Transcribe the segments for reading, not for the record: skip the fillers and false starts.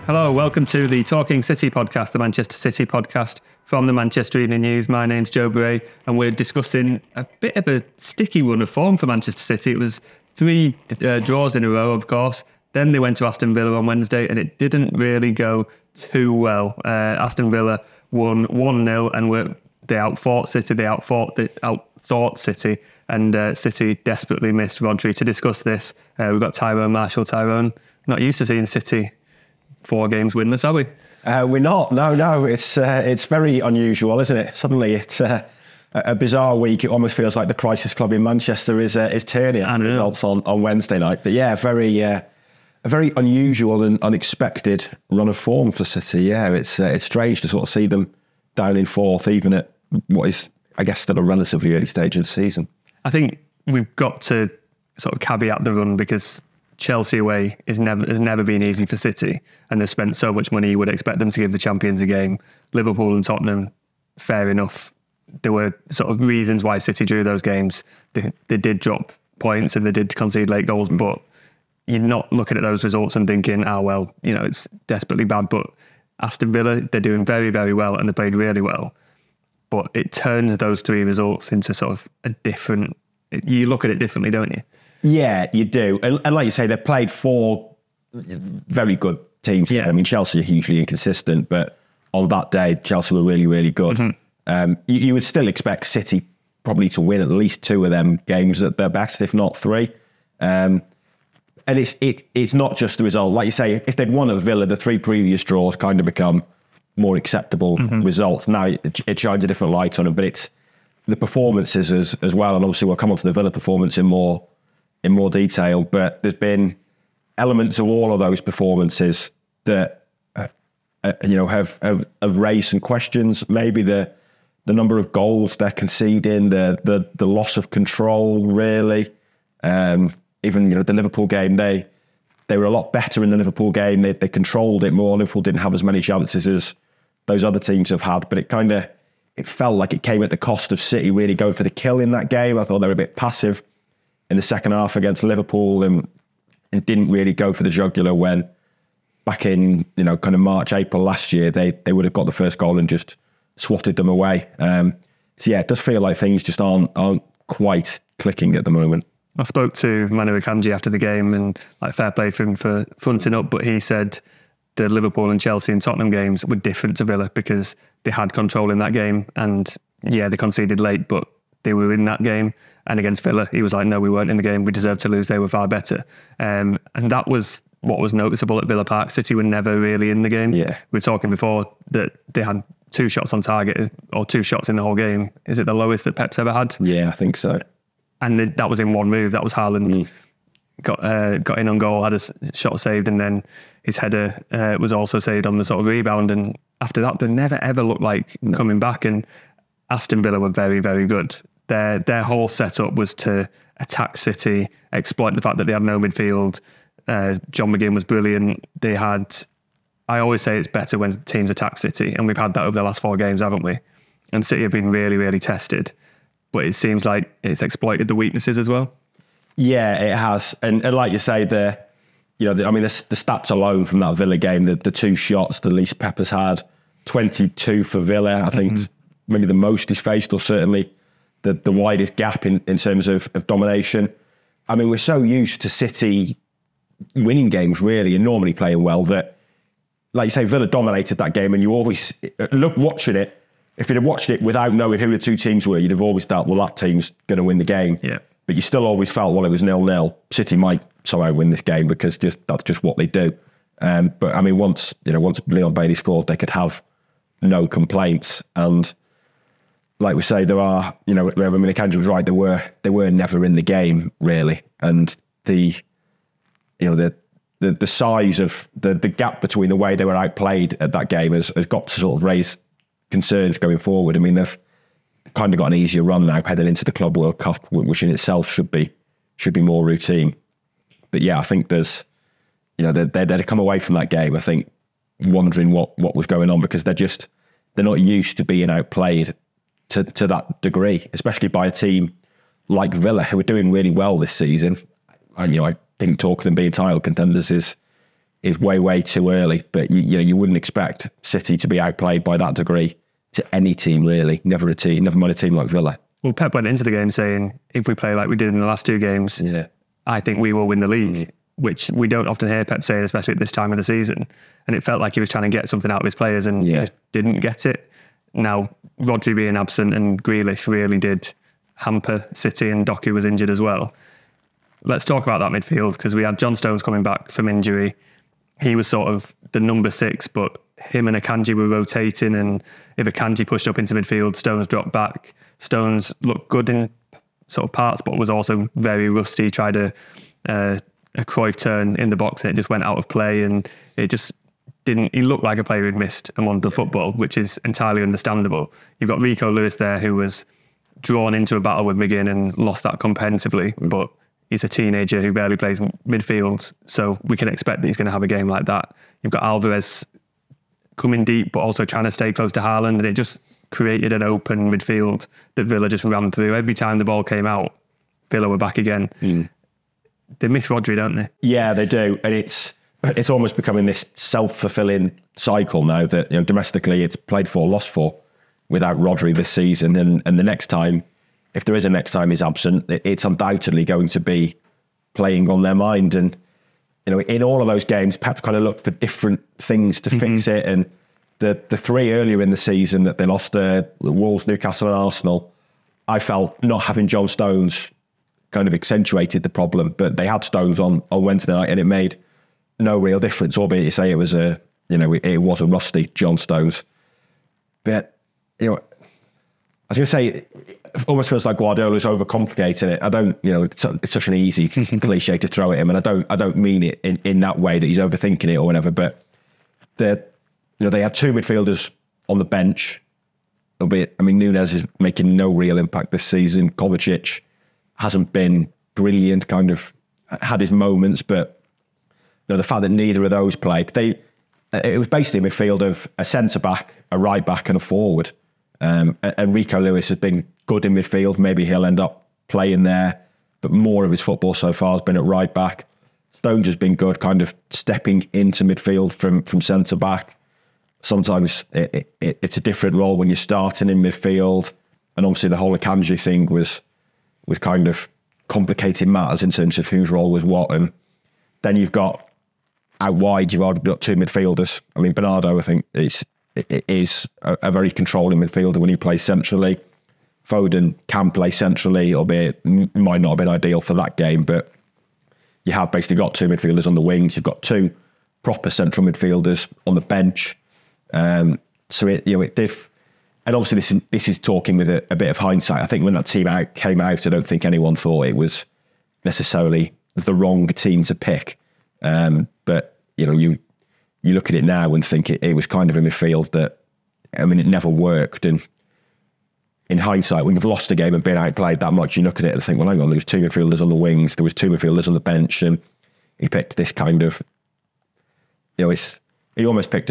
Hello, welcome to the Talking City podcast, the Manchester City podcast from the Manchester Evening News. My name's Joe Bray, and we're discussing a bit of a sticky run of form for Manchester City. It was 3 draws in a row, of course. Then they went to Aston Villa on Wednesday, and it didn't really go too well. Aston Villa won 1-0, and they outfought City. They outthought City, and City desperately missed Rodri. To discuss this, we've got Tyrone Marshall. Tyrone, not used to seeing City 4 games winless, are we? We're not. No. It's very unusual, isn't it? Suddenly, it's a bizarre week. It almost feels like the crisis club in Manchester is turning after results on Wednesday night. But yeah, a very unusual and unexpected run of form for City. Yeah, it's strange to sort of see them down in 4th, even at what is, I guess, still a relatively early stage of the season. I think we've got to sort of caveat the run because Chelsea away has never been easy for City, and they've spent so much money you would expect them to give the champions a game. Liverpool and Tottenham, fair enough. There were sort of reasons why City drew those games. They did drop points and they did concede late goals, but you're not looking at those results and thinking, it's desperately bad. But Aston Villa, they're doing very, very well and they played really well. But it turns those 3 results into sort of you look at it differently, don't you? Yeah, you do. And like you say, they've played 4 very good teams. Yeah. I mean, Chelsea are hugely inconsistent, but on that day, Chelsea were really, really good. Mm-hmm. You would still expect City probably to win at least 2 of them games at their best, if not 3. And it's not just the result. Like you say, if they'd won at Villa, the 3 previous draws kind of become more acceptable results. Now it shines a different light on them, but it's the performances as well. And obviously we'll come on to the Villa performance in more detail, but there's been elements of all of those performances that have raised some questions. Maybe the number of goals they're conceding, the loss of control, really. Even the Liverpool game, they were a lot better in the Liverpool game. They controlled it more. Liverpool didn't have as many chances as those other teams have had, but it felt like it came at the cost of City really going for the kill in that game. I thought they were a bit passive in the second half against Liverpool and didn't really go for the jugular when back in, kind of March, April last year, they would have got the first goal and just swatted them away. So yeah, it does feel like things just aren't quite clicking at the moment. I spoke to Manu Akanji after the game and fair play for him for fronting up, but he said the Liverpool and Chelsea and Tottenham games were different to Villa because they had control in that game and yeah, they conceded late, but they were in that game. And against Villa, he was like, no, we weren't in the game. We deserved to lose. They were far better. And that was what was noticeable at Villa Park. City were never really in the game. Yeah. We were talking before that they had 2 shots on target or 2 shots in the whole game. Is it the lowest that Pep's ever had? Yeah, I think so. And that was in one move. That was Haaland. Got in on goal, had a shot saved, and then his header was also saved on the sort of rebound. And after that, they never ever looked like coming back. And Aston Villa were very, very good. Their whole setup was to attack City, exploit the fact that they had no midfield. John McGinn was brilliant. I always say it's better when teams attack City, and we've had that over the last 4 games, haven't we? And City have been really, really tested. But it seems like it's exploited the weaknesses as well. Yeah, it has. And like you say, the stats alone from that Villa game, the 2 shots the least Pep has had, 22 for Villa. I think maybe the most he's faced, or certainly the widest gap in terms of domination. I mean, we're so used to City winning games, really, and normally playing well that, like you say, Villa dominated that game, and you always, watching it, if you'd have watched it without knowing who the 2 teams were, you'd have always thought, well, that team's going to win the game. Yeah. But you still always felt, well, it was 0-0. City might somehow win this game because that's just what they do. But I mean, once Leon Bailey scored, they could have no complaints. And like we say, there are, Akanji was right. They were never in the game really, and the size of the gap between the way they were outplayed at that game has got to sort of raise concerns going forward. I mean, they've kind of got an easier run now heading into the Club World Cup, which in itself should be more routine. But yeah, I think there's, they'd come away from that game, I think, wondering what was going on, because they're not used to being outplayed to that degree, especially by a team like Villa, who are doing really well this season. And I think talk of them being title contenders is is way, way too early. But you wouldn't expect City to be outplayed by that degree to any team, really. Never mind a team like Villa. Well, Pep went into the game saying, if we play like we did in the last 2 games, I think we will win the league, which we don't often hear Pep saying, especially at this time of the season. And it felt like he was trying to get something out of his players and he just didn't get it. Now, Rodri being absent and Grealish really did hamper City, and Doku was injured as well. Let's talk about that midfield, because we had John Stones coming back from injury. He was sort of the number 6, but him and Akanji were rotating, and if Akanji pushed up into midfield, Stones dropped back. Stones looked good in sort of parts, but was also very rusty. He tried a Cruyff turn in the box and it just went out of play, and it just didn't. He looked like a player who'd missed a month of football, which is entirely understandable. You've got Rico Lewis there, who was drawn into a battle with McGinn and lost that comprehensively, but he's a teenager who barely plays midfield, so we can expect that he's going to have a game like that. You've got Alvarez coming deep, but also trying to stay close to Haaland, and it just created an open midfield that Villa just ran through. Every time the ball came out, Villa were back again. They miss Rodri, don't they? Yeah, they do, and it's almost becoming this self-fulfilling cycle now that domestically it's played 4, lost 4 without Rodri this season, and the next time, if there is a next time he's absent, it's undoubtedly going to be playing on their mind. And in all of those games, Pep kind of looked for different things to fix it. And the 3 earlier in the season that they lost, the Wolves, Newcastle, and Arsenal, I felt not having John Stones kind of accentuated the problem. But they had Stones on Wednesday night, and it made no real difference. Albeit you say it was a rusty John Stones, but I was going to say, it almost feels like Guardiola's overcomplicating it. I don't, it's such an easy cliche to throw at him, and I don't mean it in that way that he's overthinking it or whatever. But they had 2 midfielders on the bench. Albeit, Núñez is making no real impact this season. Kovacic hasn't been brilliant, kind of had his moments, but the fact that neither of those played, it was basically a midfield of a centre back, a right back, and a forward. And Rico Lewis has been good in midfield. Maybe he'll end up playing there, but more of his football so far has been at right back. Stones has been good, kind of stepping into midfield from centre back. Sometimes it's a different role when you're starting in midfield, and obviously the whole Akanji thing was kind of complicating matters in terms of whose role was what. And then you've got out wide, you've already got 2 midfielders. Bernardo, I think, is a very controlling midfielder when he plays centrally. Foden can play centrally, albeit it might not have been ideal for that game, but you have basically got 2 midfielders on the wings. You've got 2 proper central midfielders on the bench. So it did, and obviously this is talking with a bit of hindsight. I think when that team came out, I don't think anyone thought it was necessarily the wrong team to pick. But you look at it now and think it was kind of a midfield that, it never worked. And in hindsight, when you've lost a game and been outplayed that much, you look at it and think, well, hang on, there was 2 midfielders on the wings, there was 2 midfielders on the bench, and he picked this kind of, he almost picked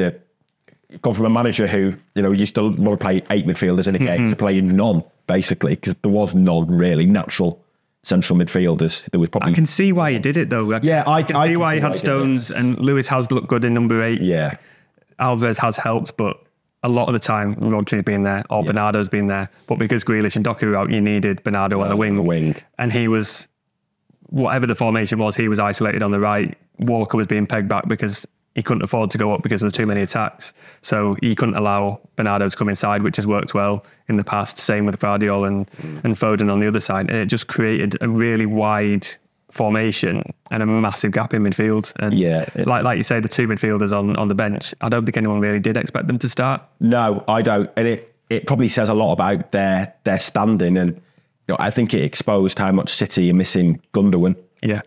gone from a manager who, used to want to play 8 midfielders in a game to playing none, basically, because there was none really natural central midfielders. There was probably. I can see why he did it though. I can see why he had Stones, and Lewis has looked good in number 8. Yeah, Alvarez has helped, but a lot of the time Rodri's been there or Bernardo's been there. But because Grealish and Doku were out, you needed Bernardo on the wing. And he was, whatever the formation was, he was isolated on the right. Walker was being pegged back because he couldn't afford to go up because there was too many attacks. So he couldn't allow Bernardo to come inside, which has worked well in the past. Same with Guardiola and Foden on the other side. And it just created a really wide formation and a massive gap in midfield. And like you say, the 2 midfielders on the bench, I don't think anyone really did expect them to start. No, I don't. And it probably says a lot about their standing. And I think it exposed how much City are missing Gundogan. Yeah.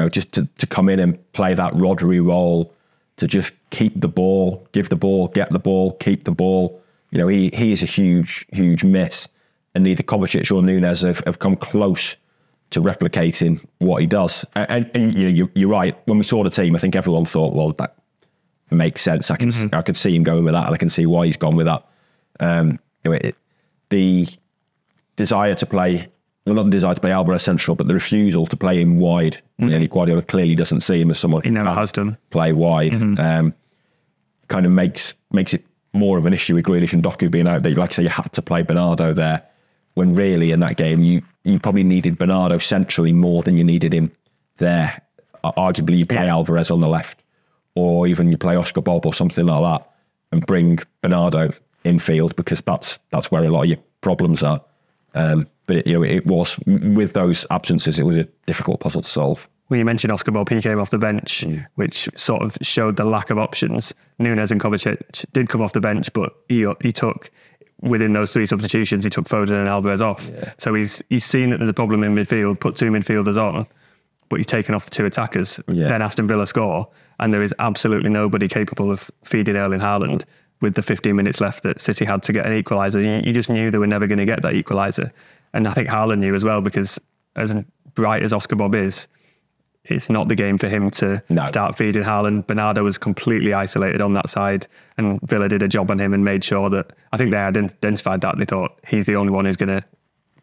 Just to come in and play that Rodri role, to just keep the ball, give the ball, get the ball, keep the ball. He is a huge, huge miss. And neither Kovacic or Núñez have come close to replicating what he does. And you're right. When we saw the team, I think everyone thought, well, that makes sense. I could see him going with that, and I can see why he's gone with that. The desire to play well, not the desire to play Alvarez central, but the refusal to play him wide. Really, Guardiola clearly doesn't see him as someone he never has done. Play wide. Kind of makes it more of an issue with Grealish and Doku being out there. Like I say, you had to play Bernardo there, when really in that game you probably needed Bernardo centrally more than you needed him there. Arguably, you play Alvarez on the left, or even you play Oscar Bob or something like that, and bring Bernardo infield, because that's where a lot of your problems are. But it was, with those absences, it was a difficult puzzle to solve. Well, you mentioned Oscar Bob, he came off the bench, which sort of showed the lack of options. Nunes and Kovacic did come off the bench, but he took, within those 3 substitutions, he took Foden and Alvarez off. Yeah. So he's seen that there's a problem in midfield, put 2 midfielders on, but he's taken off the 2 attackers. Yeah. Then Aston Villa score, and there is absolutely nobody capable of feeding Erling Haaland with the 15 minutes left that City had to get an equaliser. You just knew they were never going to get that equaliser. And I think Haaland knew as well, because as bright as Oscar Bob is, it's not the game for him to start feeding Haaland. Bernardo was completely isolated on that side, and Villa did a job on him and made sure that, I think they identified that. They thought he's the only one who's going to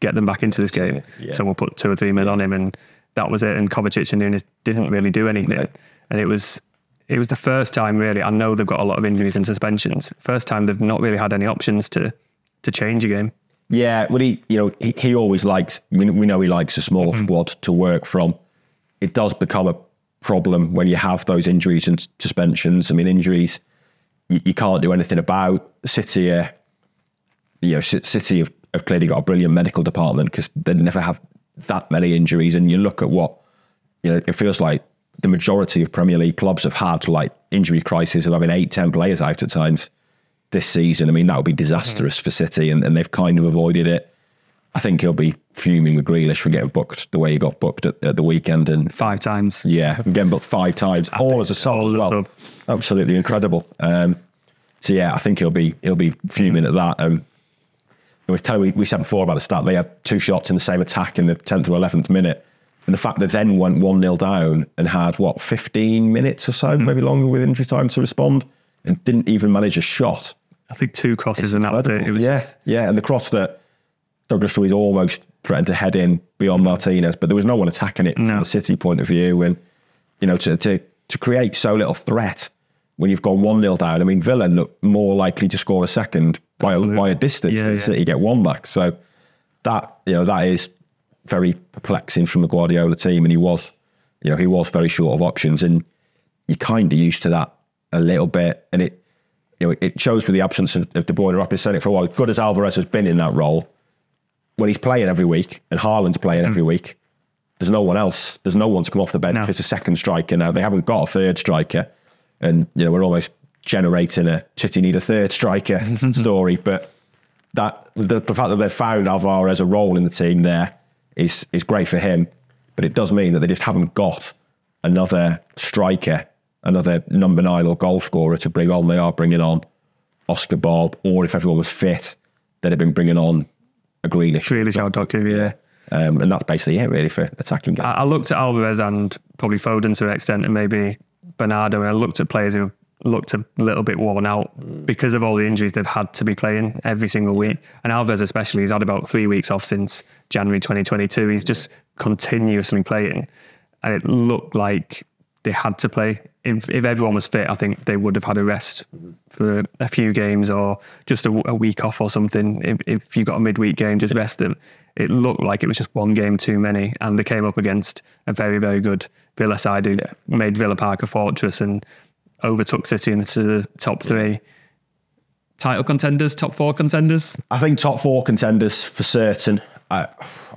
get them back into this game. Yeah. So we'll put 2 or 3 men on him, and that was it. And Kovacic and Nunes didn't really do anything. No. And it was the first time, really, I know they've got a lot of injuries and suspensions. First time they've not really had any options to change a game. Yeah, well, he always likes, we know he likes a small squad to work from. It does become a problem when you have those injuries and suspensions. I mean, injuries you can't do anything about. City, City have clearly got a brilliant medical department, because they never have that many injuries. And you look at what, it feels like the majority of Premier League clubs have had, like, injury crises of having 8-10 players out at times this season. I mean, that would be disastrous for City, and they've kind of avoided it. I think he'll be fuming with Grealish for getting booked the way he got booked at the weekend. And 5 times. Yeah, getting booked 5 times, all as a sub as well. Absolutely incredible. So yeah, I think he'll be fuming at that. We said before about the stat, they had 2 shots in the same attack in the 10th or 11th minute. And the fact that then went 1-0 down and had, 15 minutes or so, maybe longer, with injury time to respond, and didn't even manage a shot. I think 2 crosses and that was it. Yeah, and the cross that Douglas Luiz almost threatened to head in beyond Martinez, but there was no one attacking it from the City point of view. And, to create so little threat when you've gone 1-0 down. I mean, Villa look more likely to score a second by a distance than City get 1 back. So that is very perplexing from the Guardiola team. And he was very short of options, and you're kind of used to that a little bit. And it shows with the absence of De Bruyne. I've been saying it for a while. As good as Alvarez has been in that role, when he's playing every week and Haaland's playing every week, there's no one else. There's no one to come off the bench. It's a second striker now. They haven't got a third striker. And, we're almost generating a City need a third striker story. But the fact that they've found Alvarez a role in the team there is great for him. But it does mean that they just haven't got another striker, another number 9 or goal scorer to bring on. They are bringing on Oscar Bob, or if everyone was fit, they'd have been bringing on a Grealish or Doku, yeah. And that's basically it, really, for attacking games. I looked at Alvarez and probably Foden to an extent, and maybe Bernardo, and I looked at players who looked a little bit worn out because of all the injuries they've had to be playing every single week. And Alvarez especially, he's had about 3 weeks off since January 2022. He's just continuously playing. And it looked like they had to play. If everyone was fit, I think they would have had a rest for a few games, or just a week off or something. If you got a midweek game, just rest them. It looked like it was just 1 game too many, and they came up against a very, very good Villa side who made Villa Park a fortress and overtook City into the top 3. Title contenders, top 4 contenders? I think top 4 contenders for certain. I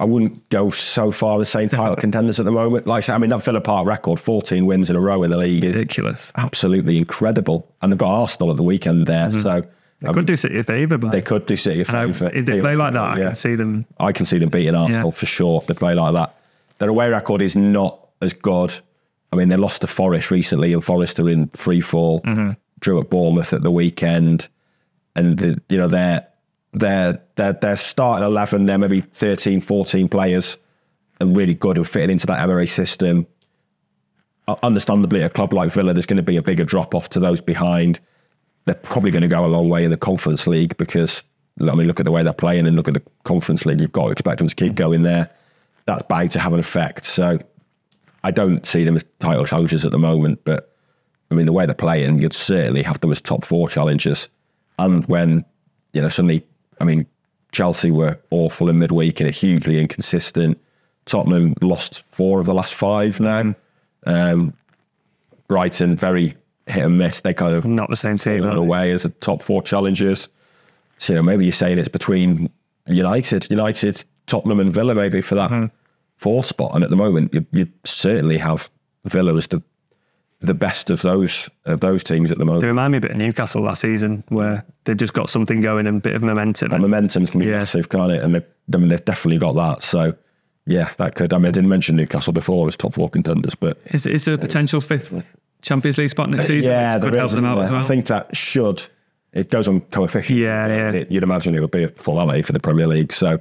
wouldn't go so far as saying title contenders at the moment. Like I said, that Villa Park record, 14 wins in a row in the league, is ridiculous. Absolutely incredible. And they've got Arsenal at the weekend there. So they could do City a favour. They could do City a favour. If they play like that, I can see them. I can see them beating Arsenal for sure if they play like that. Their away record is not as good. They lost to Forest recently, and Forest are in free fall. Drew at Bournemouth at the weekend. And their starting 11, they're maybe 13, 14 players, and really good and fitting into that Emery system. Understandably, at a club like Villa, there's going to be a bigger drop-off to those behind. They're probably going to go a long way in the Conference League because, look at the way they're playing and look at the Conference League. You've got to expect them to keep going there. That's bound to have an effect. So I don't see them as title challengers at the moment, but I mean, the way they're playing, you'd certainly have them as top 4 challengers. And when, suddenly, I mean, Chelsea were awful in midweek and are hugely inconsistent. Tottenham lost 4 of the last 5 now. Brighton, very hit and miss. They kind of not the same team away as a top 4 challengers. So maybe you're saying it's between United, Tottenham, and Villa maybe for that 4th spot. And at the moment, you certainly have Villa as the best of those teams at the moment. They remind me a bit of Newcastle last season, where they've just got something going and a bit of momentum. That momentum can be massive, can't it? And they've definitely got that. So yeah, that could. I mean, I didn't mention Newcastle before as top 4 contenders, but is there a potential 5th Champions League spot next season? Yeah, could help them out as well. I think that should. It goes on coefficient. Yeah. You'd imagine it would be a formality for the Premier League. So,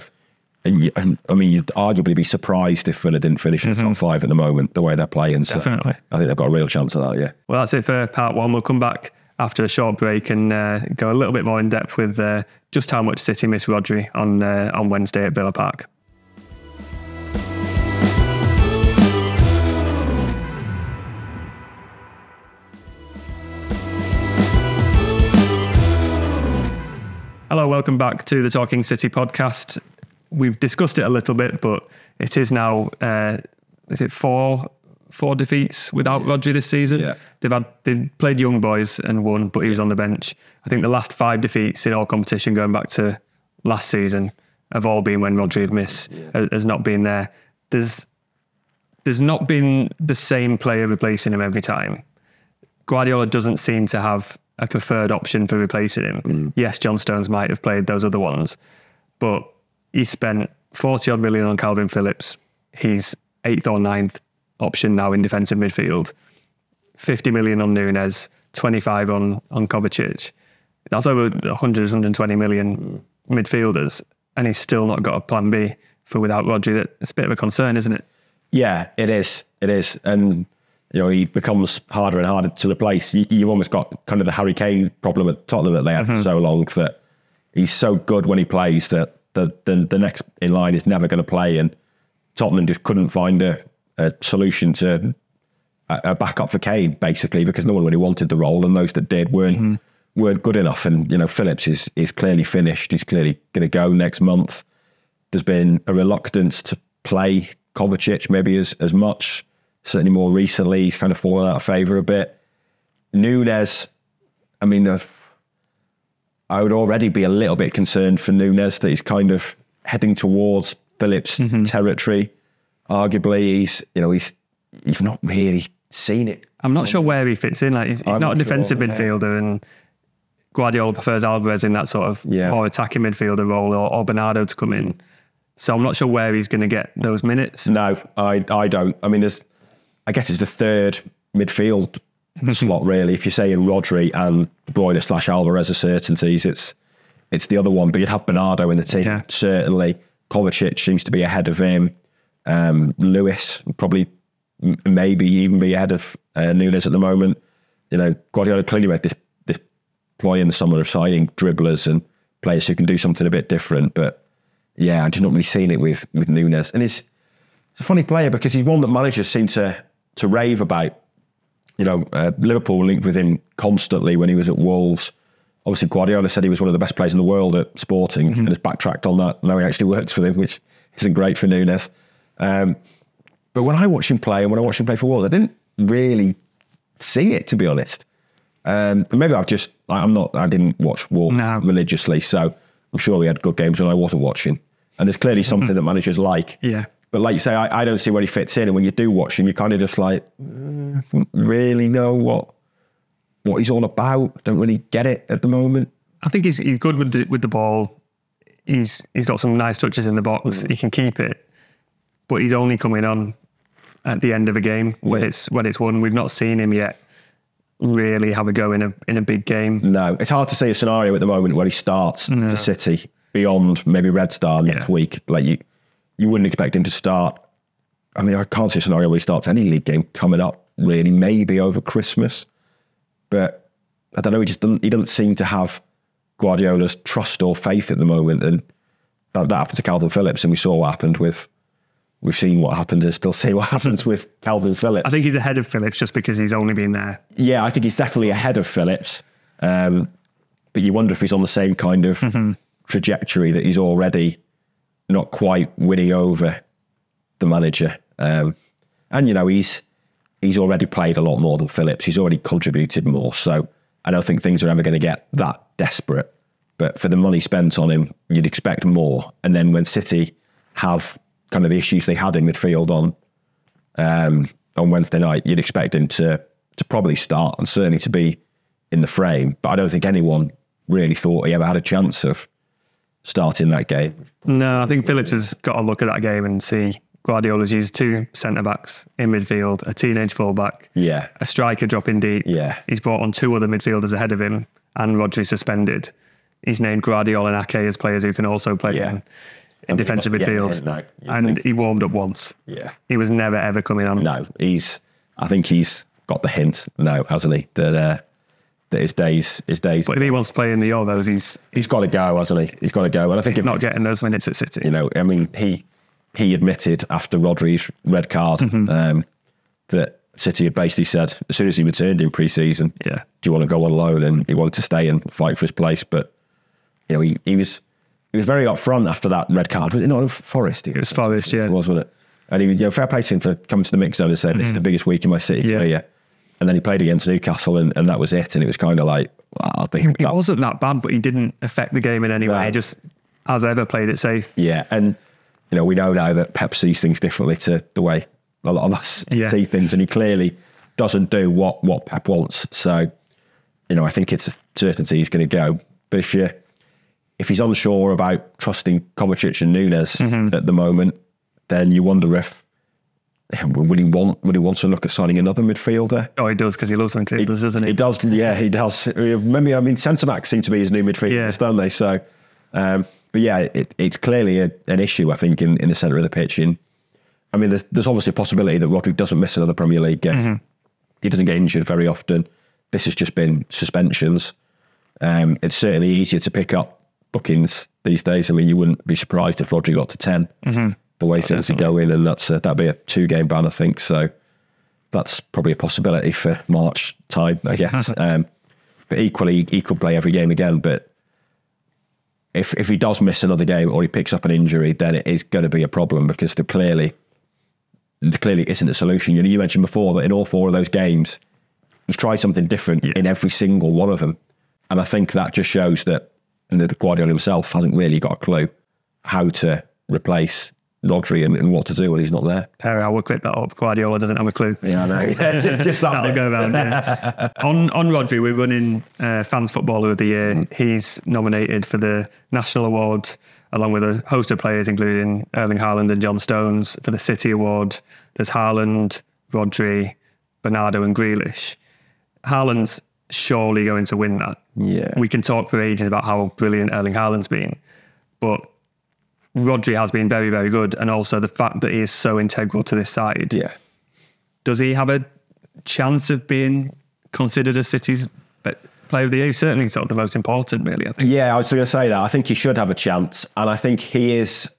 I mean, you'd arguably be surprised if Villa didn't finish in the top 5 at the moment, the way they're playing. So definitely. I think they've got a real chance of that, yeah. Well, that's it for part 1. We'll come back after a short break and go a little bit more in depth with just how much City miss Rodri on Wednesday at Villa Park. Hello, welcome back to the Talking City podcast. We've discussed it a little bit, but it is now, is it four defeats without Rodri this season? Yeah. They played young boys and won, but he was on the bench. I think the last 5 defeats in all competition going back to last season have all been when Rodri has not been there. There's not been the same player replacing him every time. Guardiola doesn't seem to have a preferred option for replacing him. Yes, John Stones might have played those other ones, but he spent 40 odd million on Calvin Phillips. He's 8th or 9th option now in defensive midfield. 50 million on Núñez, 25 on Kovacic. That's over 100, 120 million midfielders, and he's still not got a plan B for without Rodri. It's a bit of a concern, isn't it? Yeah, it is. And he becomes harder and harder to replace. You've almost got kind of the Harry Kane problem at Tottenham that they had for so long, that he's so good when he plays that the next in line is never going to play. And Tottenham just couldn't find a solution to a backup for Kane, basically, because no one really wanted the role, and those that did weren't good enough. And Phillips is clearly finished. He's clearly going to go next month. There's been a reluctance to play Kovacic maybe as much. Certainly more recently, he's kind of fallen out of favour a bit. Núñez, I mean, I would already be a little bit concerned for Núñez that he's kind of heading towards Phillips' territory. Arguably, he's not really seen it. I'm not sure where he fits in. Like he's not a defensive midfielder, and Guardiola prefers Alvarez in that sort of more attacking midfielder role, or Bernardo to come in. So I'm not sure where he's going to get those minutes. No, I don't. I mean, I guess it's the 3rd midfield slot, really. If you're saying Rodri and De Bruyne / Alvarez are certainties, it's the other one. But you'd have Bernardo in the team, certainly. Kovacic seems to be ahead of him. Lewis probably maybe even be ahead of Núñez at the moment. Guardiola clearly made this ploy in the summer of signing dribblers and players who can do something a bit different. But yeah, I'm just not really seeing it with Núñez. And he's a funny player because he's one that managers seem to rave about. Liverpool linked with him constantly when he was at Wolves. Obviously, Guardiola said he was one of the best players in the world at Sporting and has backtracked on that. Now he actually works with him, which isn't great for Núñez. But when I watch him play and when I watch him play for Wolves, I didn't really see it, to be honest. But maybe I didn't watch Wolves religiously, so I'm sure he had good games when I wasn't watching. And there's clearly something that managers like. Yeah. But like you say, I don't see where he fits in. And when you do watch him, you're kind of just like, don't really know what he's all about. Don't really get it at the moment. I think he's good with the ball. He's got some nice touches in the box. He can keep it, but he's only coming on at the end of a game when it's won. We've not seen him yet really have a go in a big game. No, it's hard to see a scenario at the moment where he starts for City beyond maybe Red Star next week. Like you wouldn't expect him to start. I mean, I can't see a scenario where he starts any league game coming up, really, maybe over Christmas. But I don't know, he doesn't seem to have Guardiola's trust or faith at the moment. And that happened to Calvin Phillips, and we saw what happened with. We've seen what happened and still see what happens with Calvin Phillips. I think he's ahead of Phillips just because he's only been there. Yeah, I think he's definitely ahead of Phillips. But you wonder if he's on the same kind of trajectory, that he's already not quite winning over the manager. And, you know, he's already played a lot more than Phillips. He's already contributed more. So I don't think things are ever going to get that desperate. But for the money spent on him, you'd expect more. And then when City have kind of the issues they had in midfield on Wednesday night, you'd expect him to probably start and certainly to be in the frame. But I don't think anyone really thought he ever had a chance of starting that game. No, I think Phillips has got to look at that game and see Guardiola's used 2 centre-backs in midfield, a teenage full-back, a striker dropping deep. Yeah. He's brought on 2 other midfielders ahead of him, and Rodri suspended. He's named Guardiola and Ake as players who can also play in defensive midfield. And he warmed up once. Yeah. He was never, ever coming on. No, I think he's got the hint now, hasn't he? That his days. But if he wants to play in the Euros, he's got to go, hasn't he? He's got to go. And I think not getting those minutes at City. You know, I mean, he admitted after Rodri's red card that City had basically said, as soon as he returned in pre-season, do you want to go on loan? And he wanted to stay and fight for his place. But, you know, he was very upfront after that red card. Was it not Forest? It was Forest, yeah. It was, wasn't it? And he, fair play to him for coming to the mix zone and saying, this is the biggest week in my City career. And then he played against Newcastle and that was it. And it was kind of like, well, I think it wasn't that bad, but he didn't affect the game in any way. He just, as ever, played it safe. Yeah. And, you know, we know now that Pep sees things differently to the way a lot of us see things. And he clearly doesn't do what Pep wants. So, you know, I think it's a certainty he's going to go. But if he's unsure about trusting Kovacic and Nunes at the moment, then you wonder if would he want to look at signing another midfielder? Oh, he does, because he loves midfielders, doesn't he? He does, yeah, he does. Maybe, I mean, centre-backs seem to be his new midfielders, don't they? So, but yeah, it's clearly an issue, I think, in the centre of the pitch. I mean, there's obviously a possibility that Rodri doesn't miss another Premier League game. He doesn't get injured very often. This has just been suspensions. It's certainly easier to pick up bookings these days. I mean, you wouldn't be surprised if Rodri got to 10. The way things are going, and that'd be a 2-game ban, I think. So that's probably a possibility for March time, I guess. But equally, he could play every game again. But if he does miss another game or he picks up an injury, then it is going to be a problem, because there clearly isn't a solution. You know, you mentioned before that in all 4 of those games, he's tried something different in every single one of them, and I think that just shows that the Guardiola himself hasn't really got a clue how to replace Rodri and what to do when he's not there. I will clip that up. Guardiola doesn't have a clue. Yeah, I know. just that That'll go around, on Rodri, we're running Fans Footballer of the Year. He's nominated for the National Award, along with a host of players, including Erling Haaland and John Stones. For the City Award, there's Haaland, Rodri, Bernardo and Grealish. Haaland's surely going to win that. Yeah. We can talk for ages about how brilliant Erling Haaland's been, but Rodri has been very, very good, and also the fact that he is so integral to this side. Yeah. Does he have a chance of being considered as City's player of the year? Certainly sort of the most important, really, I think. Yeah, I was going to say that. I think he should have a chance, and I think he is.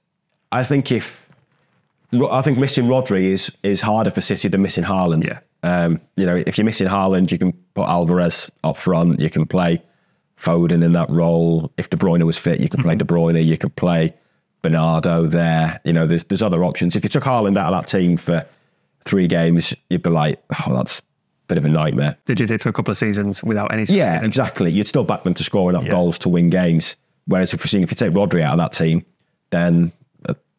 I think missing Rodri is harder for City than missing Haaland. Yeah. You know, if you're missing Haaland, you can put Alvarez up front. You can play Foden in that role. If De Bruyne was fit, you could play De Bruyne. You could play Bernardo there. You know, there's other options. If you took Haaland out of that team for 3 games, you'd be like, oh, that's a bit of a nightmare. They did it for a couple of seasons without any... Yeah, exactly. You'd still back them to score enough goals to win games. Whereas if you take Rodri out of that team, then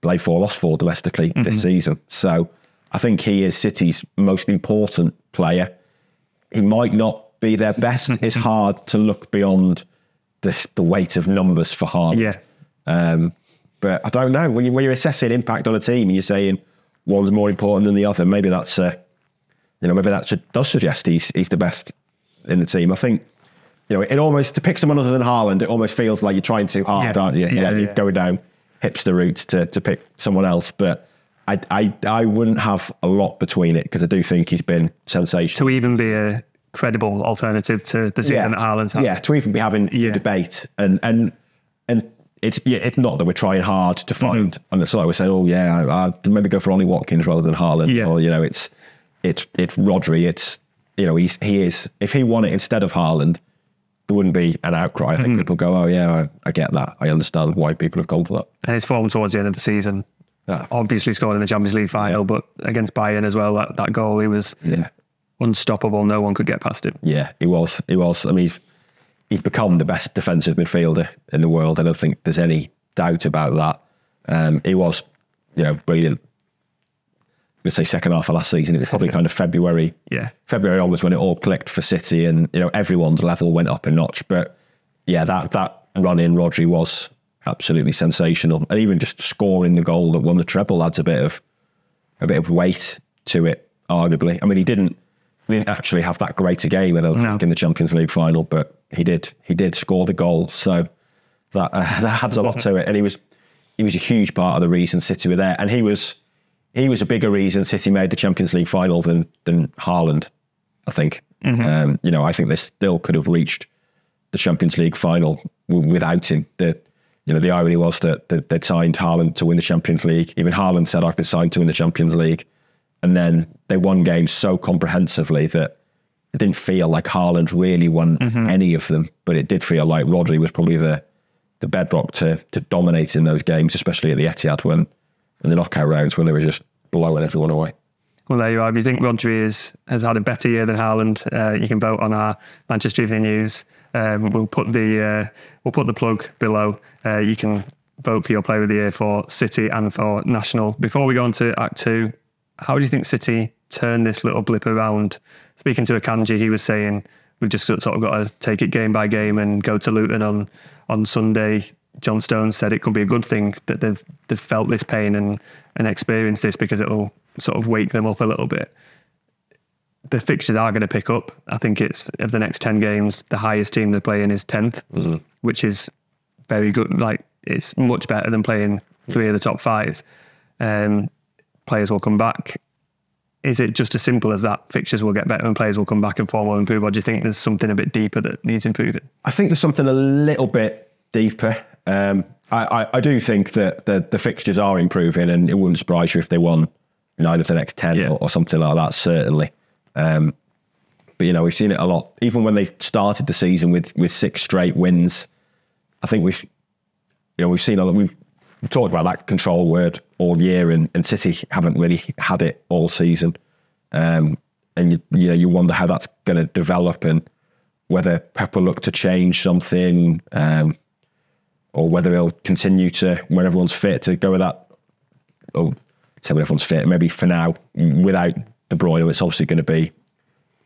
play 4, lost 4 domestically this season. So I think he is City's most important player. He might not be their best. It's hard to look beyond the weight of numbers for Haaland. Yeah. But I don't know, when you're assessing impact on a team and you're saying one's more important than the other, maybe does suggest he's the best in the team. I think, you know, it almost, to pick someone other than Haaland, it almost feels like you're trying too hard, aren't you? You're going down hipster routes to pick someone else. But I wouldn't have a lot between it, because I do think he's been sensational. To even be a credible alternative to the season that Haaland's had. Yeah, to even be having a debate. And it's not that we're trying hard to find. And so I was saying, I'd maybe go for Ollie Watkins rather than Haaland. Yeah. Or it's Rodri. It's he is. If he won it instead of Haaland, there wouldn't be an outcry. I think people go, I get that. I understand why people have gone for that. And his form towards the end of the season, obviously scored in the Champions League final, but against Bayern as well, that goal, he was unstoppable. No one could get past him. Yeah, he was. I mean, he's become the best defensive midfielder in the world. I don't think there's any doubt about that. He was, brilliant. Let's say second half of last season. It was probably kind of February. Yeah. February onwards when it all clicked for City, and everyone's level went up a notch. But yeah, that run in Rodri was absolutely sensational, and even just scoring the goal that won the treble adds a bit of weight to it. Arguably, I mean, he didn't actually have that great a game, I don't think, in the Champions League final, but he did score the goal, so that adds a lot to it. And he was a huge part of the reason City were there, and he was a bigger reason City made the Champions League final than Haaland, I think. I think they still could have reached the Champions League final without him. The irony was that they'd signed Haaland to win the Champions League. Even Haaland said, I've been signed to win the Champions League. And then they won games so comprehensively that it didn't feel like Haaland really won any of them, but it did feel like Rodri was probably the bedrock to dominate in those games, especially at the Etihad in the knockout rounds when they were just blowing everyone away. Well, there you are. If you think Rodri has had a better year than Haaland, you can vote on our Manchester Evening News. We'll put the plug below. You can vote for your player of the year for City and for National. Before we go on to Act 2, how do you think City turn this little blip around? Speaking to Akanji, he was saying we've just sort of got to take it game by game and go to Luton on Sunday. John Stones said it could be a good thing that they've felt this pain and experienced this, because it'll sort of wake them up a little bit. The fixtures are going to pick up. I think it's, of the next 10 games, the highest team they're playing is 10th, which is very good. Like, it's much better than playing 3 of the top 5. Players will come back. Is it just as simple as that? Fixtures will get better and players will come back and form will improve, or do you think there's something a bit deeper that needs improving? I think there's something a little bit deeper. I do think that the fixtures are improving, and it wouldn't surprise you if they won 9 of the next 10 or something like that, certainly. But we've seen it a lot. Even when they started the season with 6 straight wins, I think we've seen a lot. We've talked about that control word all year, and City haven't really had it all season. And you wonder how that's going to develop, and whether Pep will look to change something, or whether he'll continue to, when everyone's fit, to go with that. Oh, say when everyone's fit, maybe for now, without De Bruyne, it's obviously going to be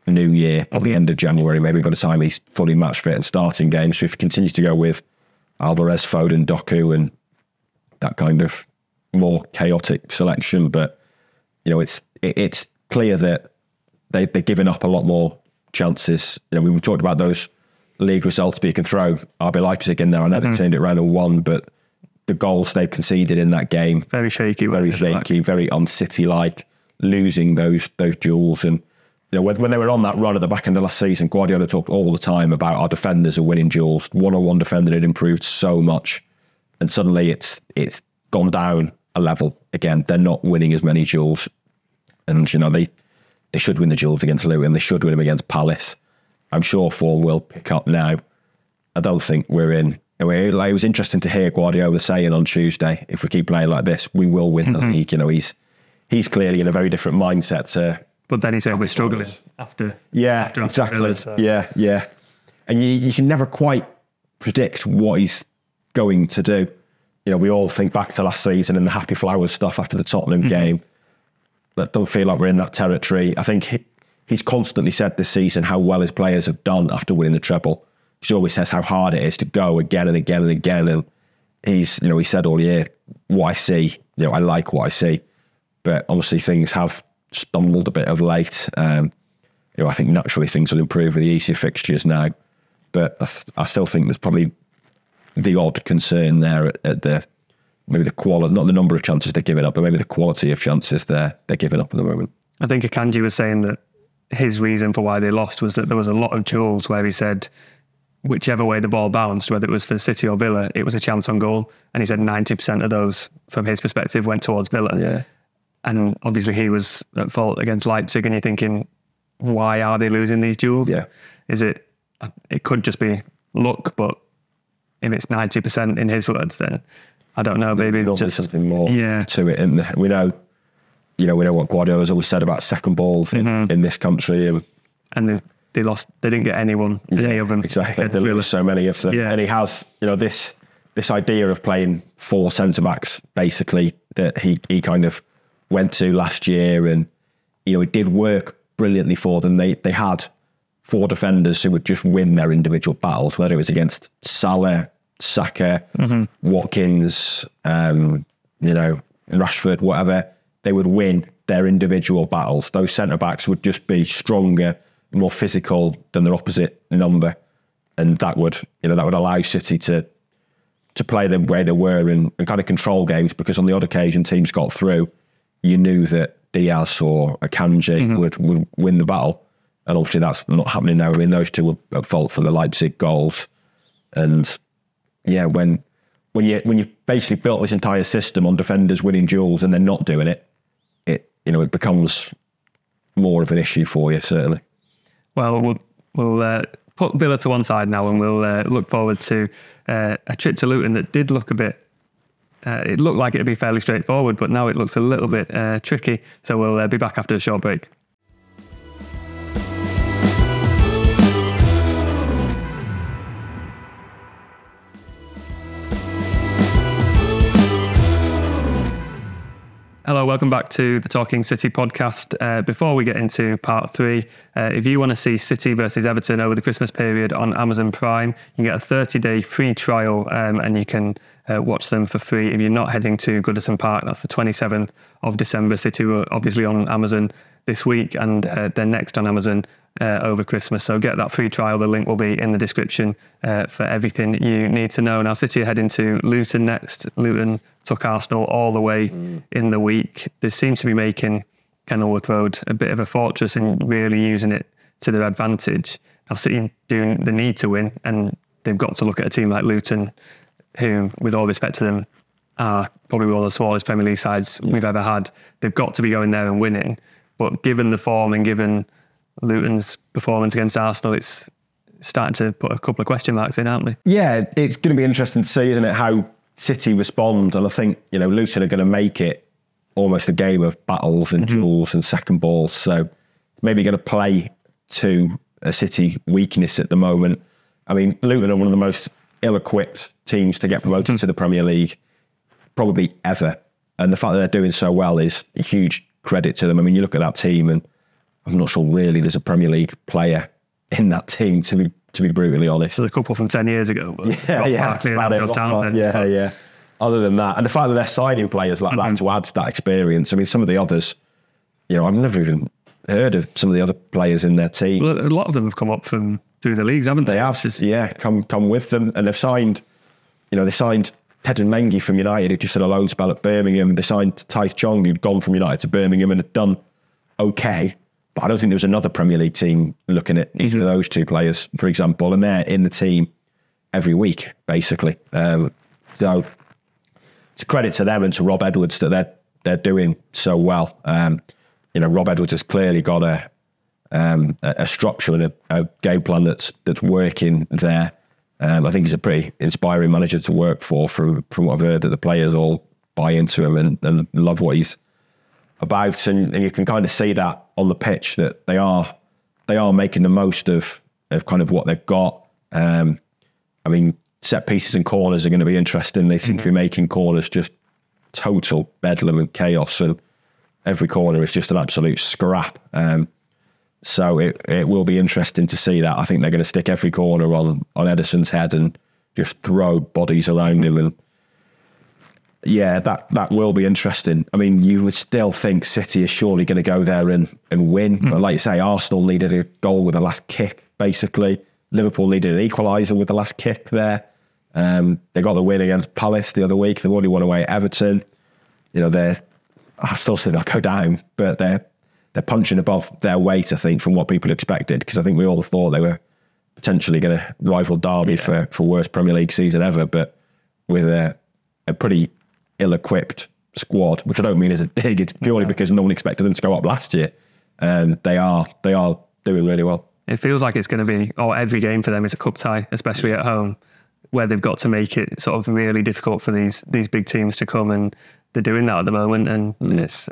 a new year, probably end of January, maybe by the time he's fully match fit and starting games. So if he continues to go with Alvarez, Foden, Doku, and that kind of more chaotic selection, but it's clear that they're giving up a lot more chances. We've talked about those league results, but you can throw RB Leipzig in there. I know they turned it around and won, but the goals they conceded in that game, very shaky, very un-City-like, losing those duels. And when they were on that run at the back end of last season, Guardiola talked all the time about our defenders are winning duels. One-on-one defending had improved so much, and suddenly it's gone down a level again. They're not winning as many duels, and they should win the duels against Luton. They should win them against Palace. I'm sure form will pick up now. I don't think we're in. It was interesting to hear Guardiola saying on Tuesday, if we keep playing like this, we will win the league. He's clearly in a very different mindset. But then he said we're struggling after. Yeah, exactly. So. Yeah. And you can never quite predict what he's going to do. We all think back to last season and the happy flowers stuff after the Tottenham game. That don't feel like we're in that territory. I think he's constantly said this season how well his players have done after winning the treble. He always says how hard it is to go again and again and again. And he said all year, what I see, I like what I see. But obviously things have stumbled a bit of late. I think naturally things will improve with the easier fixtures now. But I still think there's probably the odd concern there at maybe the quality, not the number of chances they're giving up, but maybe the quality of chances they're giving up at the moment. I think Akanji was saying that his reason for why they lost was that there was a lot of duels where he said whichever way the ball bounced, whether it was for City or Villa, it was a chance on goal. And he said 90% of those, from his perspective, went towards Villa. Yeah. And obviously he was at fault against Leipzig, and you're thinking, why are they losing these duels? Yeah. It could just be luck, but if it's 90% in his words, then I don't know, maybe it's just something more to it. And we know what Guardiola's always said about second balls in this country. And they lost, they didn't get any of them. Exactly. They lose so many of them. Yeah. And he has, this idea of playing 4 centre-backs, basically, that he kind of went to last year, and, it did work brilliantly for them. They had 4 defenders who would just win their individual battles, whether it was against Salah, Saka, Watkins, Rashford, whatever. They would win their individual battles. Those centre-backs would just be stronger, more physical than their opposite number, and that would allow City to play the way they were and kind of control games, because on the odd occasion teams got through, you knew that Diaz or Akanji would win the battle, and obviously that's not happening now. I mean, those two were at fault for the Leipzig goals, and when you've basically built this entire system on defenders winning duels and they're not doing it, it becomes more of an issue for you, certainly. Well, we'll put Villa to one side now, and we'll look forward to a trip to Luton that did look a bit. It looked like it'd be fairly straightforward, but now it looks a little bit tricky. So we'll be back after a short break. Hello, welcome back to the Talking City podcast. Before we get into part 3, if you want to see City versus Everton over the Christmas period on Amazon Prime, you can get a 30-day free trial, and you can watch them for free if you're not heading to Goodison Park. That's the 27th of December. City were obviously on Amazon this week, and they're next on Amazon over Christmas. So get that free trial. The link will be in the description for everything you need to know. Now, City are heading to Luton next. Luton took Arsenal all the way in the week. They seem to be making Kenilworth Road a bit of a fortress and really using it to their advantage. Now, City do the need to win, and they've got to look at a team like Luton, who, with all respect to them, are probably one of the smallest Premier League sides we've ever had. They've got to be going there and winning. But given the form and given Luton's performance against Arsenal, it's starting to put a couple of question marks in, aren't they? Yeah, it's going to be interesting to see, isn't it, how City respond. And I think, Luton are going to make it almost a game of battles and duels and second balls. So maybe going to play to a City weakness at the moment. I mean, Luton are one of the most ill-equipped teams to get promoted to the Premier League probably ever. And the fact that they're doing so well is a huge credit to them. I mean, you look at that team, and I'm not sure really there's a Premier League player in that team, to be brutally honest. There's a couple from 10 years ago. But Yeah. Other than that, and the fact that they're signing players like that to add to that experience. I mean, some of the others, I've never even heard of some of the other players in their team. Well, a lot of them have come up from through the leagues, haven't they? They have, come with them, and they've signed. They signed Teden Mengi from United, who just had a loan spell at Birmingham. They signed Taith Chong, who'd gone from United to Birmingham and had done okay. But I don't think there was another Premier League team looking at either of those two players, for example, and they're in the team every week, basically. So it's a credit to them and to Rob Edwards that they're doing so well. Rob Edwards has clearly got a structure and a game plan that's working there. I think he's a pretty inspiring manager to work for, from what I've heard, that the players all buy into him and love what he's about. And you can kind of see that on the pitch, that they are making the most of kind of what they've got. I mean, set pieces and corners are going to be interesting. They seem to be making corners just total bedlam and chaos, and every corner is just an absolute scrap. So it will be interesting to see that. I think they're going to stick every corner on Ederson's head and just throw bodies around him. And yeah, that will be interesting. I mean, you would still think City is surely going to go there and win. But like you say, Arsenal needed a goal with the last kick, basically. Liverpool needed an equaliser with the last kick there. They got the win against Palace the other week. They've already won away at Everton. I still say they'll go down, but they're punching above their weight, I think, from what people expected, because I think we all thought they were potentially going to rival Derby for worst Premier League season ever, but with a pretty ill-equipped squad, which I don't mean as a dig. It's purely because no one expected them to go up last year, and they are doing really well. It feels like it's going to be, every game for them is a cup tie, especially at home, where they've got to make it sort of really difficult for these big teams to come, and they're doing that at the moment. And it's,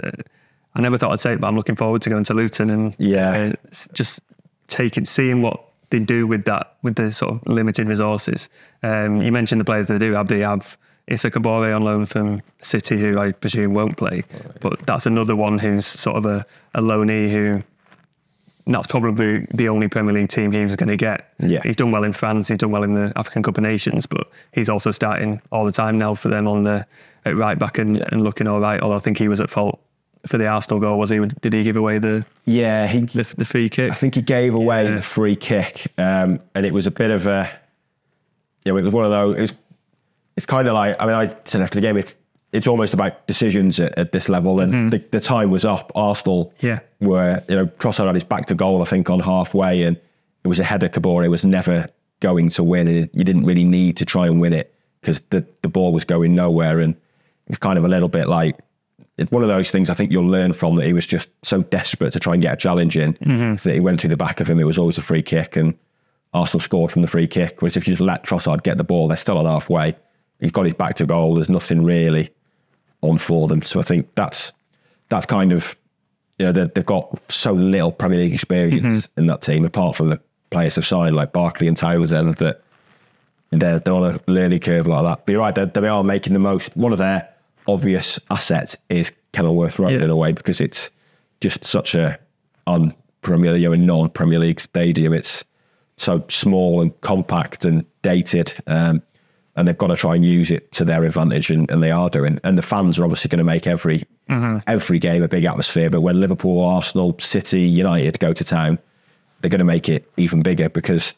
I never thought I'd say it, but I'm looking forward to going to Luton and just seeing what they do with the sort of limited resources. You mentioned the players they do have. They have Issa Kabore on loan from City, who I presume won't play, but that's another one who's sort of a loanee who. That's probably the only Premier League team he was going to get. Yeah. He's done well in France, he's done well in the African Cup of Nations, but he's also starting all the time now for them at right back and looking all right. Although I think he was at fault for the Arsenal goal, was he? Did he give away the free kick? I think he gave away the free kick, and it was a bit of a, it was one of those. It's kind of like, I said after the game, it's almost about decisions at this level, and the time was up. Arsenal were, Trossard had his back to goal, I think, on halfway, and it was a header. Kabore was never going to win, and you didn't really need to try and win it because the ball was going nowhere, and it was kind of a little bit like, it's one of those things I think you'll learn from, that he was just so desperate to try and get a challenge in that he went through the back of him. It was always a free kick, and Arsenal scored from the free kick, whereas if you just let Trossard get the ball, they're still on halfway. He's got his back to goal. There's nothing really on for them. So I think that's kind of, they've got so little Premier League experience in that team, apart from the players they've signed like Barkley and Townsend, that they're on a learning curve like that. But you're right, they are making the most. One of their obvious assets is Kenilworth Road in a way, because it's just such a non-Premier League stadium. It's so small and compact and dated. And they've got to try and use it to their advantage, and they are doing. And the fans are obviously going to make every game a big atmosphere. But when Liverpool, Arsenal, City, United go to town, they're going to make it even bigger, because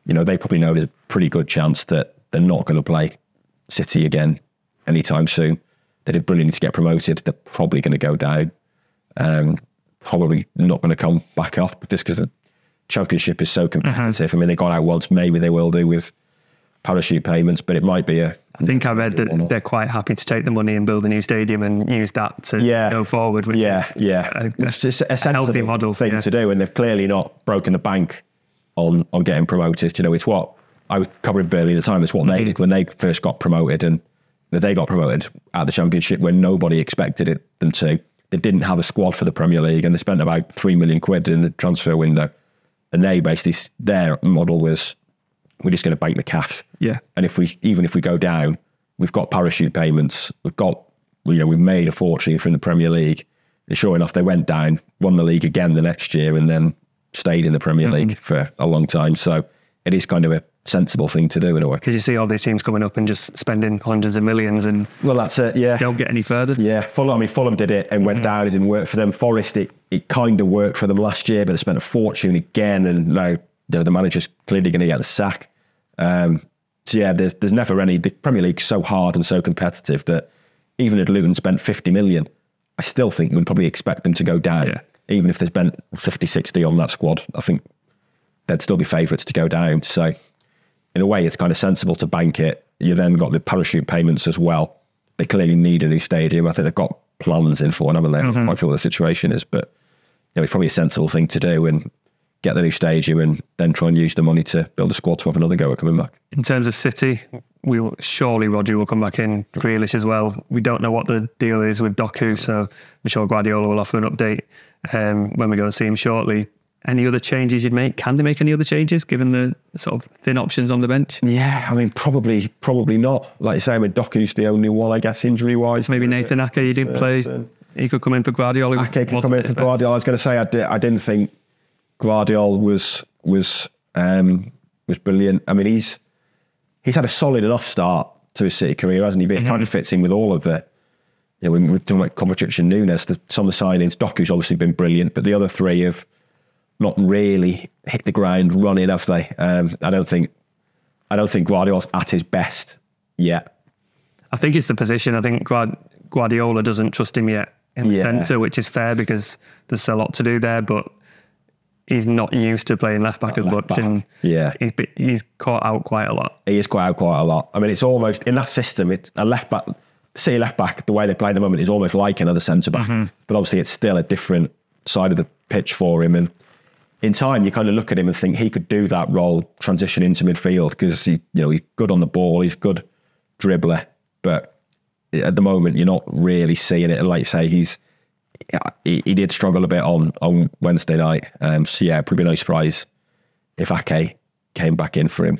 they probably know there's a pretty good chance that they're not going to play City again anytime soon. They did brilliantly to get promoted. They're probably going to go down. Probably not going to come back up, just because the Championship is so competitive. I mean, they got out once. Maybe they will do with parachute payments, but it might be I think I read that they're quite happy to take the money and build a new stadium and use that to go forward, which is it's just a healthy model thing to do, and they've clearly not broken the bank on getting promoted. It's what I was covering Burnley at the time. It's what they did when they first got promoted, and they got promoted at the Championship when nobody expected them to. They didn't have a squad for the Premier League, and they spent about £3 million in the transfer window, and they basically, their model was, we're just going to bank the cash. Yeah. And even if we go down, we've got parachute payments. We've made a fortune from the Premier League. And sure enough, they went down, won the league again the next year, and then stayed in the Premier League for a long time. So it is kind of a sensible thing to do in a way. Because you see all these teams coming up and just spending hundreds of millions, and that's it. Yeah. Don't get any further. Yeah. Fulham did it and went down. It didn't work for them. Forest, it kind of worked for them last year, but they spent a fortune again, and now the manager's clearly going to get the sack. There's never any. The Premier League's so hard and so competitive that even if Luton spent 50 million, I still think we'd probably expect them to go down. Yeah. Even if they spent 50, 60 on that squad, I think they'd still be favourites to go down. So in a way, it's kind of sensible to bank it. You then got the parachute payments as well. They clearly need a new stadium. I think they've got plans in for one, haven't they? I'm not sure what the situation is, but it's probably a sensible thing to do, and get the new stadium and then try and use the money to build a squad to have another go at coming back. In terms of City, surely Rodri will come back in, Grealish as well. We don't know what the deal is with Doku, so I'm sure Guardiola will offer an update when we go and see him shortly. Any other changes you'd make? Can they make any other changes given the sort of thin options on the bench? Yeah, probably not. Like you say, Doku's the only one, I guess, injury-wise. Maybe Nathan Ake, you didn't play. He could come in for Guardiola. Ake could come in for Guardiola. I was going to say, I didn't think Guardiola was brilliant. I mean, he's had a solid enough start to his City career, hasn't he? But it kind of fits in with all of the, when we're talking about Kovacic and Nunes, some of the signings, Doku's obviously been brilliant, but the other three have not really hit the ground running, have they? I don't think Guardiola's at his best yet. I think it's the position. I think Guardiola doesn't trust him yet in the centre, which is fair because there's a lot to do there, but he's not used to playing left back as much, and he's caught out quite a lot. He is caught out quite a lot. I mean, it's almost in that system. It's a left back. City left back, the way they play at the moment is almost like another centre back, but obviously it's still a different side of the pitch for him. And in time, you kind of look at him and think he could do that role, transition into midfield, because he's good on the ball, he's a good dribbler, but at the moment you're not really seeing it. And like you say, he did struggle a bit on Wednesday night. So yeah, probably no surprise if Ake came back in for him,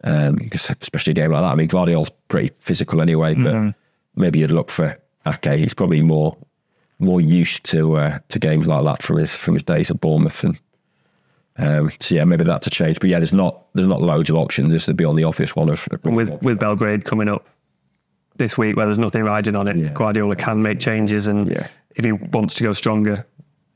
because especially a game like that. I mean, Guardiola's pretty physical anyway, but maybe you'd look for Ake. He's probably more used to games like that from his days at Bournemouth, and so yeah, maybe that's a change. But yeah, there's not loads of options. This would be on the obvious one of with Belgrade coming up this week, where there's nothing riding on it. Guardiola can make changes, and if he wants to go stronger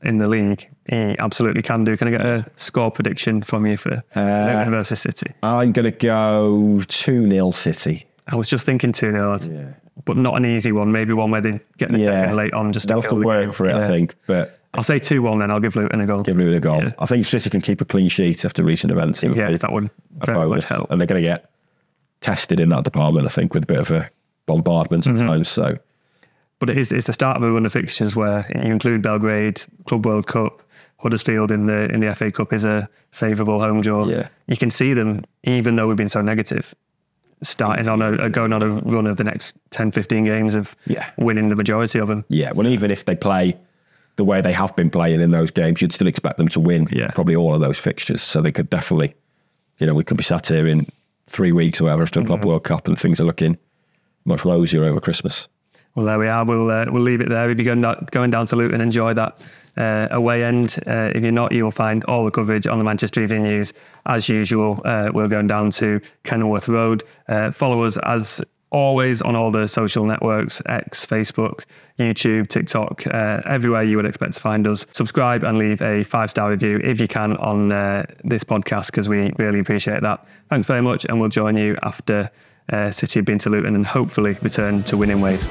in the league, he absolutely can do. Can I get a score prediction from you for Luton versus City? I'm going to go 2-0 City. I was just thinking 2-0. But not an easy one. Maybe one where they get the second late on. Just they'll have to work for it, I think. But I'll say 2-1 then. I'll give Luton a goal. Yeah. I think City can keep a clean sheet after recent events. That would very much help. And they're going to get tested in that department, I think, with a bit of a bombardment at times. So, but it's the start of a run of fixtures where you include Belgrade, Club World Cup, Huddersfield in the FA Cup is a favourable home draw. You can see them, even though we've been so negative, starting on going on a run of the next 10-15 games of winning the majority of them. Well, even if they play the way they have been playing in those games, you'd still expect them to win probably all of those fixtures. So they could definitely, we could be sat here in 3 weeks or whatever, still Club World Cup, and things are looking much rosier over Christmas. Well, there we are. We'll leave it there. If you're going down to Luton, enjoy that away end. If you're not, you'll find all the coverage on the Manchester Evening News. As usual, we're going down to Kenilworth Road. Follow us as always on all the social networks, X, Facebook, YouTube, TikTok, everywhere you would expect to find us. Subscribe and leave a 5-star review if you can on this podcast, because we really appreciate that. Thanks very much, and we'll join you after City have been to Luton and hopefully return to winning ways.